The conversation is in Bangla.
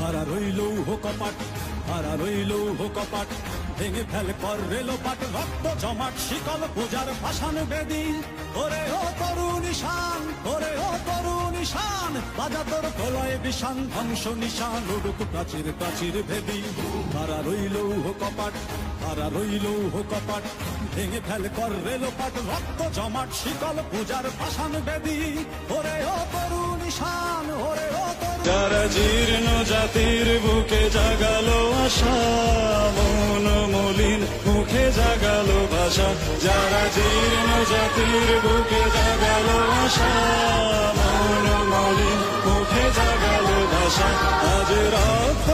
হারা রইল কপাট, হারা রইল কপাট, ভেঙে ফেল কর রেলোপাট, রক্ত জমাট শিকল পূজার ভাসান বেদি। ওরে ও তরুণ ঈশান, ওরে ও তরুণ ঈশান, বাজা তোর প্রলয় বিষান, ধ্বংস নিশান উড়ুক প্রাচীর প্রাচীর ভেদি। হারা রইল কপাট, হারা রইল কপাট, ভেঙে ফেল কর রেলোপাট, রক্ত জমাট শিকল পূজার ভাসান বেদি। ওরে ও তরুণ ঈশান, ওরে ও তরুণ। যারা জীর্ণ জাতির বুকে জাগালো আশা, মন মলিন মুখে জাগালো ভাষা। যারা জীর্ণ জাতির বুকে জাগালো আশা, মন মলিন মুখে জাগালো ভাষা। আজ রক্ত